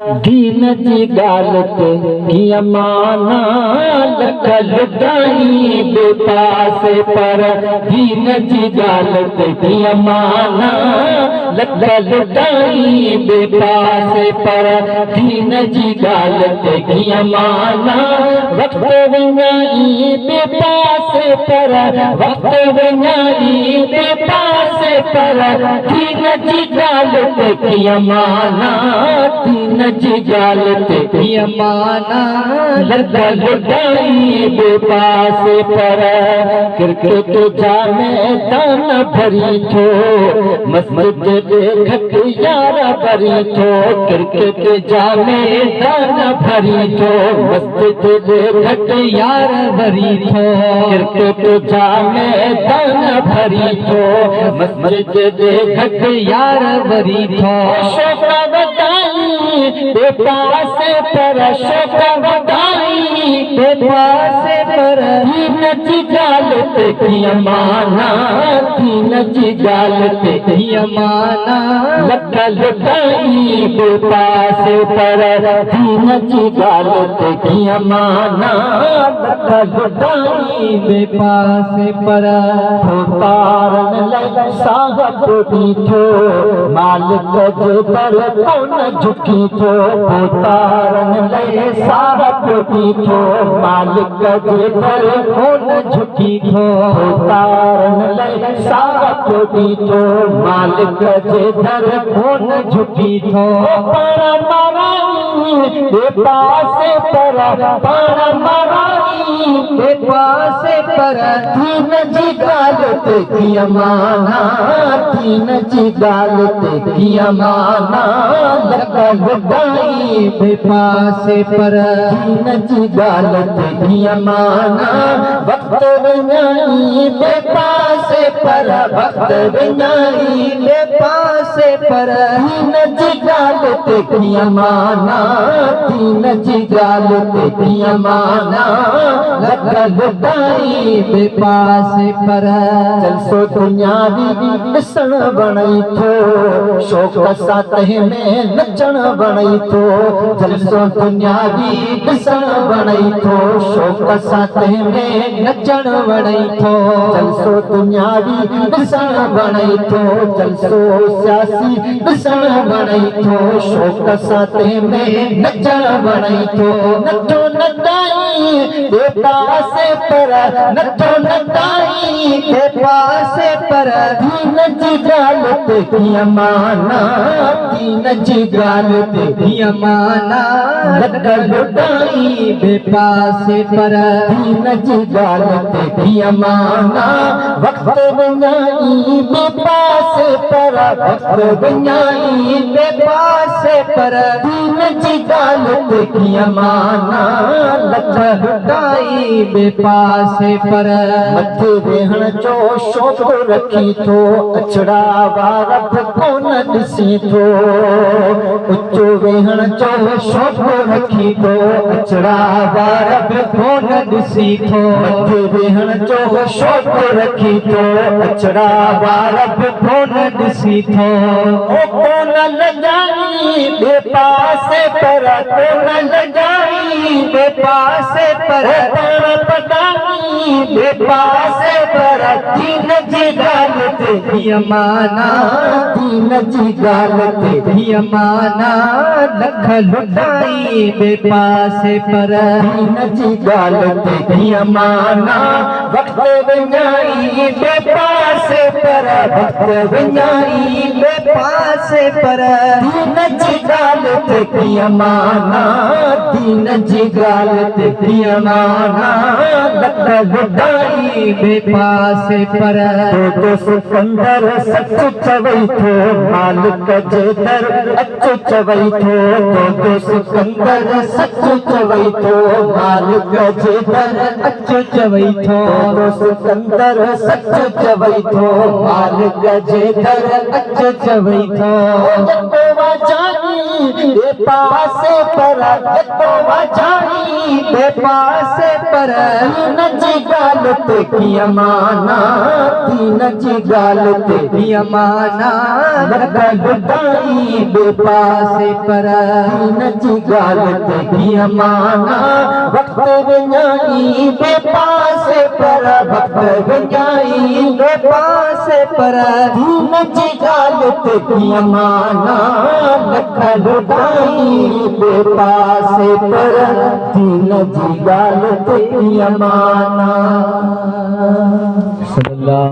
दीन जी गालत की अमाना लखल दाई बेपास पर। दीन जी गालत की अमाना लखल दाई बेपास पर। दीन जी गालत की अमाना वक्त विनाई बेपास पर। वक्त विनाई बेपास पर। दीन जी गालत की अमाना। दीन जी गालत की अमाना लखल दाई बेपास पर। क्रिकेट जामे दान भरी थो मस्जिद देखत यार भरी थो। क्रिकेट जामे दान भरी थो मस्जिद देखत यार भरी थो। क्रिकेट जामे दान भरी थो मस्जिद देखत यार भरी थो। शोभा बधाई बेपास पर। शोभा बधाई बेपास पर। दीन जी गालत की अमाना। दीन जी गालत की अमाना लखल दाई बेपास पर। दीन जी गालत की अमाना लखल दाई बेपास पर। तारन लग साहब भी थो मालिक जे दर कौन झुकी थो। तारन लग साहब भी थो मालिक जे दर कौन झुकी थो। तारन लग साहब भी थो मालिक जे दर कौन झुकी थो। पण मराई बेपास पर। पण मराई बेपास पर। दीन जी गालत की अमाना। दीन जी गालत की अमाना लखल दाई बेपास पर। दीन जी गालत की अमाना वक्त विनाई बेपास पर। वक्त विनाई बेपास पर। दीन जी गालत की अमाना। दीन जी गालत की अमाना लखल दाई बेपास पर। जलसो दुनियावी ॾिसण वणई थो शौक़ सां तंहिं में नचण वणई थो। जलसो दुनियावी ॾिसण वणई थो शौक़ सां तंहिं में नचण वणई थो। जलसो दुनियावी ॾिसण वणई थो। जलसो सियासी ॾिसण वणई थो शौक़ सां तंहिं में नचण वणई थो। नथो नदाई बेपास पर। नथो नदाई बेपास पर। दीन जी गालत की अमाना। दीन जी गालत की अमाना लखल दाई बेपास पर। दीन जी गालत की अमाना वक्त विनाई बेपास पर। वक्त विनाई बेपास पर। दीन जी गालत की अमाना लखल दाई बेपास पर। मथे वेहण जो शौक़ रखी थो अछड़ा वार बि कोन ॾिसी थो। उचो वेहण जो शौक़ रखी थो अछड़ा वार बि कोन ॾिसी थो। मथे वेहण जो शौक़ रखी थो अछड़ा वार बि कोन ॾिसी थो। ओ कोन लॻाई बेपास पर। कोन लॻाई बेपास पर। पण पटाई बेपास पर। दीन जी गालत की अमाना। दीन जी गालत की अमाना लखल दाई बेपास पर। दीन जी गालत की अमाना वक्त विनाई बेपास पर। वक्त विनाई बेपास पर। दीन जी गालत की अमाना। दीन जी गालत की अमाना लखल दाई बेपास पर। तो सिकंदर सच चवई थो मालिक जे दर अच चवई थो। तो सिकंदर सच चवई थो मालिक जे दर अच चवई थो। तो सिकंदर सच चवई थो मालिक जे दर अच चवई थो यको वजानी बे पासे पर यको वजानी बे पासे पर दीन जी गाल ते कीअं माना दीन जी गाल ते कीअं माना लॻल ॿुधाई बे पासे पर दीन जी गाल ते कीअं माना वक्त विञाई बे पासे पर वक्त विञाई बे पासे पर दीन जी गाल ते कीअं माना लॻल ॿुधाई बे पासे पर दीन जी गाल ते कीअं माना